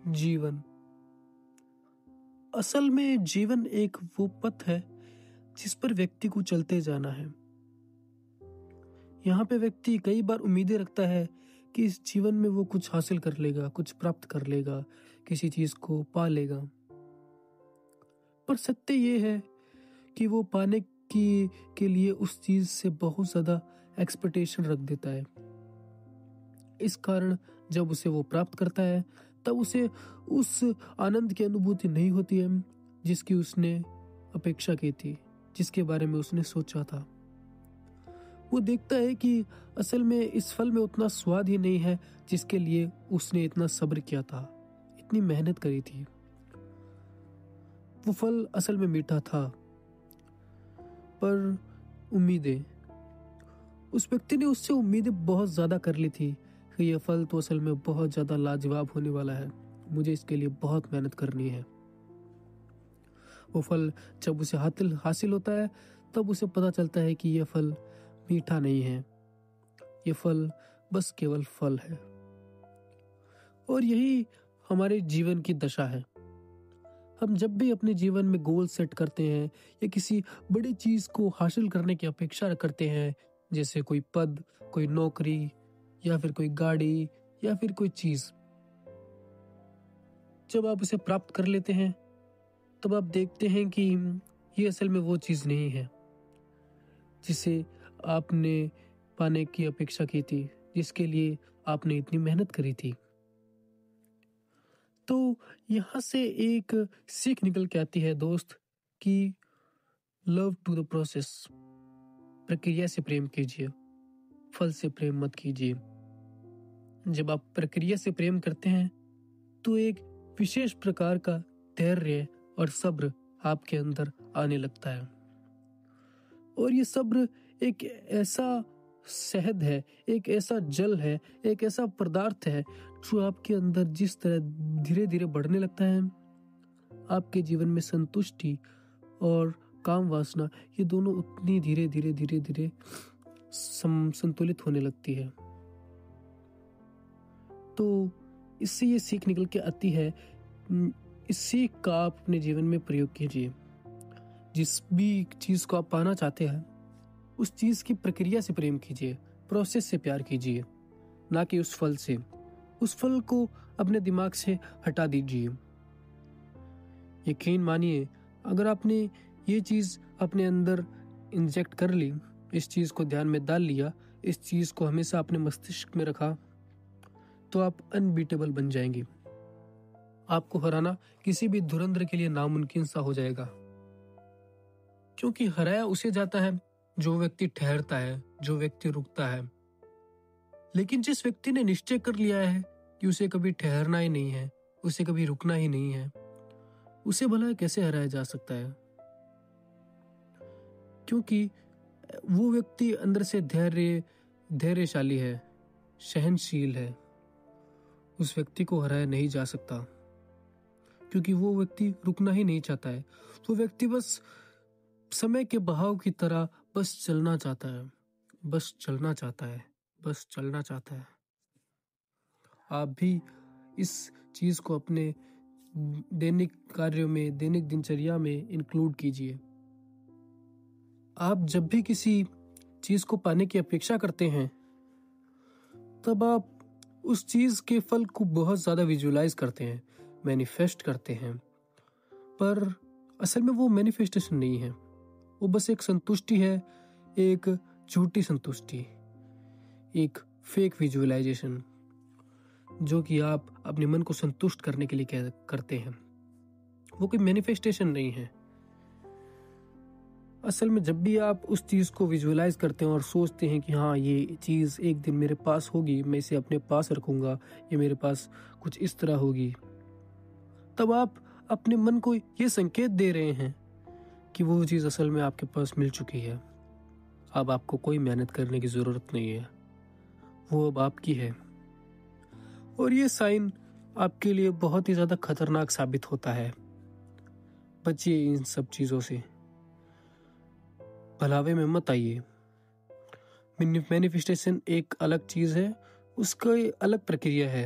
जीवन। असल में जीवन एक वो पथ है जिस पर व्यक्ति को चलते जाना है। यहाँ पे व्यक्ति कई बार उम्मीदें रखता है कि इस जीवन में वो कुछ हासिल कर लेगा, कुछ प्राप्त कर लेगा, किसी चीज को पा लेगा। पर सत्य ये है कि वो पाने की के लिए उस चीज से बहुत ज्यादा एक्सपेक्टेशन रख देता है। इस कारण जब उसे वो प्राप्त करता है तब उसे उस आनंद की अनुभूति नहीं होती है जिसकी उसने अपेक्षा की थी, जिसके बारे में उसने सोचा था। वो देखता है कि असल में इस फल में उतना स्वाद ही नहीं है जिसके लिए उसने इतना सब्र किया था, इतनी मेहनत करी थी। वो फल असल में मीठा था, पर उम्मीदें, उस व्यक्ति ने उससे उम्मीदें बहुत ज्यादा कर ली थी कि यह फल तो असल में बहुत ज्यादा लाजवाब होने वाला है, मुझे इसके लिए बहुत मेहनत करनी है। वो फल जब उसे हासिल होता है तब उसे पता चलता है कि यह फल मीठा नहीं है, यह फल बस केवल फल है। और यही हमारे जीवन की दशा है। हम जब भी अपने जीवन में गोल सेट करते हैं या किसी बड़ी चीज को हासिल करने की अपेक्षा करते हैं, जैसे कोई पद, कोई नौकरी या फिर कोई गाड़ी या फिर कोई चीज, जब आप उसे प्राप्त कर लेते हैं तब आप देखते हैं कि ये असल में वो चीज नहीं है जिसे आपने पाने की अपेक्षा की थी, जिसके लिए आपने इतनी मेहनत करी थी। तो यहां से एक सीख निकल के आती है दोस्त कि लव टू द प्रोसेस, प्रक्रिया से प्रेम कीजिए, फल से प्रेम मत कीजिए। जब आप प्रक्रिया से प्रेम करते हैं तो एक विशेष प्रकार का धैर्य और सब्र आपके अंदर आने लगता है। और ये सब्र एक ऐसा शहद है, एक ऐसा जल है, एक ऐसा पदार्थ है जो आपके अंदर जिस तरह धीरे धीरे बढ़ने लगता है, आपके जीवन में संतुष्टि और काम वासना ये दोनों उतनी धीरे धीरे धीरे धीरे संतुलित होने लगती है। तो इससे ये सीख निकल के आती है, इस सीख का आप अपने जीवन में प्रयोग कीजिए। जिस भी चीज को आप पाना चाहते हैं उस चीज की प्रक्रिया से प्रेम कीजिए, प्रोसेस से प्यार कीजिए, ना कि उस फल से। उस फल को अपने दिमाग से हटा दीजिए। यकीन मानिए, अगर आपने ये चीज अपने अंदर इंजेक्ट कर ली, इस चीज को ध्यान में डाल लिया, इस चीज को हमेशा अपने मस्तिष्क में रखा, तो आप अनबीटेबल बन जाएंगे। आपको हराना किसी भी धुरंधर के लिए नामुमकिन सा हो जाएगा, क्योंकि हराया उसे जाता है जो व्यक्ति ठहरता है, जो व्यक्ति रुकता है। लेकिन जिस व्यक्ति ने निश्चय कर लिया है कि उसे कभी ठहरना ही नहीं है, उसे कभी रुकना ही नहीं है, उसे भला कैसे हराया जा सकता है? क्योंकि वो व्यक्ति अंदर से धैर्यशाली है, सहनशील है। उस व्यक्ति को हराया नहीं जा सकता, क्योंकि वो व्यक्ति रुकना ही नहीं चाहता है। तो व्यक्ति बस समय के बहाव की तरह बस चलना चाहता है, बस चलना चाहता है, बस चलना चाहता है। आप भी इस चीज को अपने दैनिक कार्यों में, दैनिक दिनचर्या में इंक्लूड कीजिए। आप जब भी किसी चीज को पाने की अपेक्षा करते हैं तब आप उस चीज के फल को बहुत ज्यादा विजुअलाइज करते हैं, मैनिफेस्ट करते हैं। पर असल में वो मैनिफेस्टेशन नहीं है, वो बस एक संतुष्टि है, एक झूठी संतुष्टि, एक फेक विजुअलाइजेशन जो कि आप अपने मन को संतुष्ट करने के लिए करते हैं। वो कोई मैनिफेस्टेशन नहीं है। असल में जब भी आप उस चीज को विजुअलाइज करते हैं और सोचते हैं कि हाँ ये चीज एक दिन मेरे पास होगी, मैं इसे अपने पास रखूंगा, ये मेरे पास कुछ इस तरह होगी, तब आप अपने मन को ये संकेत दे रहे हैं कि वो चीज असल में आपके पास मिल चुकी है। अब आपको कोई मेहनत करने की जरूरत नहीं है, वो अब आपकी है। और ये साइन आपके लिए बहुत ही ज्यादा खतरनाक साबित होता है। बचिए इन सब चीजों से, भलावे में मत आइए। मैनिफेस्टेशन एक अलग चीज है, उसका अलग प्रक्रिया है।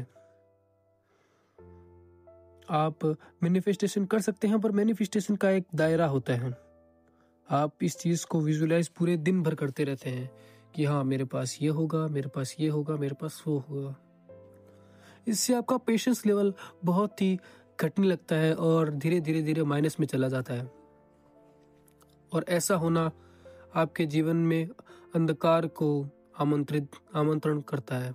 आप मैनिफेस्टेशन कर सकते हैं, पर मैनिफेस्टेशन का एक दायरा होता है। आप इस चीज़ को विजुअलाइज पूरे दिन भर करते रहते हैं कि हाँ, मेरे पास ये होगा, मेरे पास ये होगा, मेरे पास वो होगा। इससे आपका पेशेंस लेवल बहुत ही घटने लगता है और धीरे धीरे धीरे माइनस में चला जाता है। और ऐसा होना आपके जीवन में अंधकार को आमंत्रण करता है,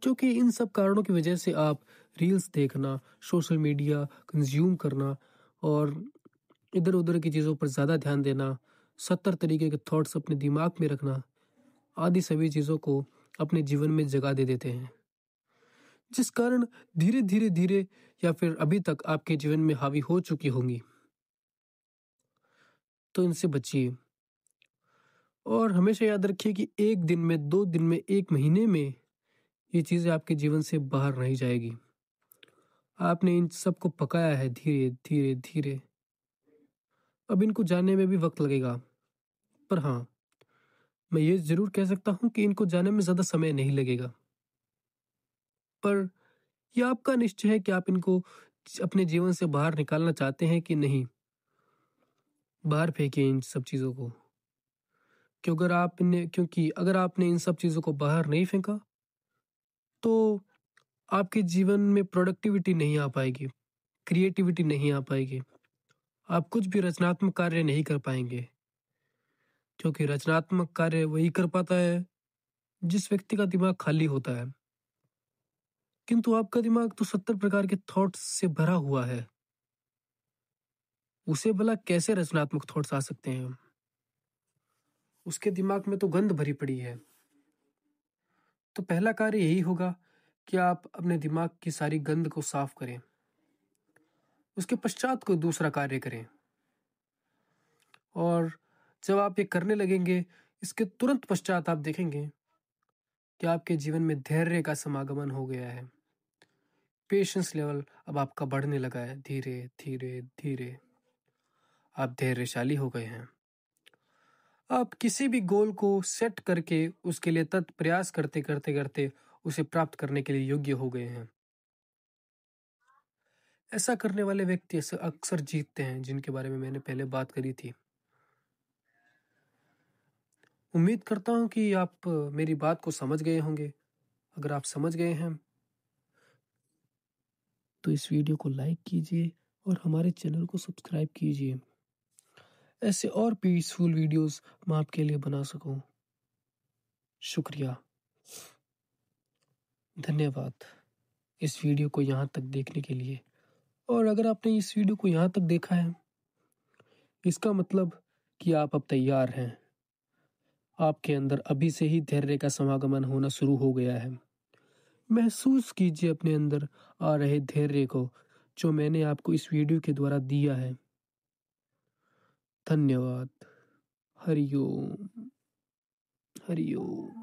क्योंकि इन सब कारणों की वजह से आप रील्स देखना, सोशल मीडिया कंज्यूम करना और इधर उधर की चीज़ों पर ज़्यादा ध्यान देना, 70 तरीके के थॉट्स अपने दिमाग में रखना आदि सभी चीज़ों को अपने जीवन में जगह दे देते हैं, जिस कारण धीरे धीरे धीरे या फिर अभी तक आपके जीवन में हावी हो चुकी होंगी। तो इनसे बचिए और हमेशा याद रखिए कि 1 दिन में, 2 दिन में, 1 महीने में ये चीज़ें आपके जीवन से बाहर नहीं जाएगी। आपने इन सबको पकाया है धीरे धीरे धीरे, अब इनको जानने में भी वक्त लगेगा। पर हाँ, मैं ये जरूर कह सकता हूँ कि इनको जानने में ज्यादा समय नहीं लगेगा। पर यह आपका निश्चय है कि आप इनको अपने जीवन से बाहर निकालना चाहते हैं कि नहीं। बाहर फेंकिए इन सब चीजों को, क्योंकि अगर आपने इन सब चीजों को बाहर नहीं फेंका तो आपके जीवन में प्रोडक्टिविटी नहीं आ पाएगी, क्रिएटिविटी नहीं आ पाएगी, आप कुछ भी रचनात्मक कार्य नहीं कर पाएंगे, क्योंकि रचनात्मक कार्य वही कर पाता है जिस व्यक्ति का दिमाग खाली होता है। किंतु आपका दिमाग तो 70 प्रकार के थॉट्स से भरा हुआ है, उसे भला कैसे रचनात्मक थॉट्स आ सकते हैं? उसके दिमाग में तो गंद भरी पड़ी है। तो पहला कार्य यही होगा कि आप अपने दिमाग की सारी गंद को साफ करें। उसके पश्चात कोई दूसरा कार्य करें। और जब आप ये करने लगेंगे, इसके तुरंत पश्चात आप देखेंगे कि आपके जीवन में धैर्य का समागमन हो गया है। पेशेंस लेवल अब आपका बढ़ने लगा है। धीरे धीरे धीरे आप धैर्यशाली हो गए हैं। आप किसी भी गोल को सेट करके उसके लिए तत् प्रयास करते करते करते उसे प्राप्त करने के लिए योग्य हो गए हैं। ऐसा करने वाले व्यक्ति ऐसे अक्सर जीतते हैं, जिनके बारे में मैंने पहले बात करी थी। उम्मीद करता हूं कि आप मेरी बात को समझ गए होंगे। अगर आप समझ गए हैं तो इस वीडियो को लाइक कीजिए और हमारे चैनल को सब्सक्राइब कीजिए। ऐसे और पीसफुल वीडियोस मैं आपके लिए बना सकूं। शुक्रिया, धन्यवाद इस वीडियो को यहाँ तक देखने के लिए। और अगर आपने इस वीडियो को यहाँ तक देखा है, इसका मतलब कि आप अब तैयार हैं। आपके अंदर अभी से ही धैर्य का समागमन होना शुरू हो गया है। महसूस कीजिए अपने अंदर आ रहे धैर्य को, जो मैंने आपको इस वीडियो के द्वारा दिया है। धन्यवाद। हरिओम। हरिओम।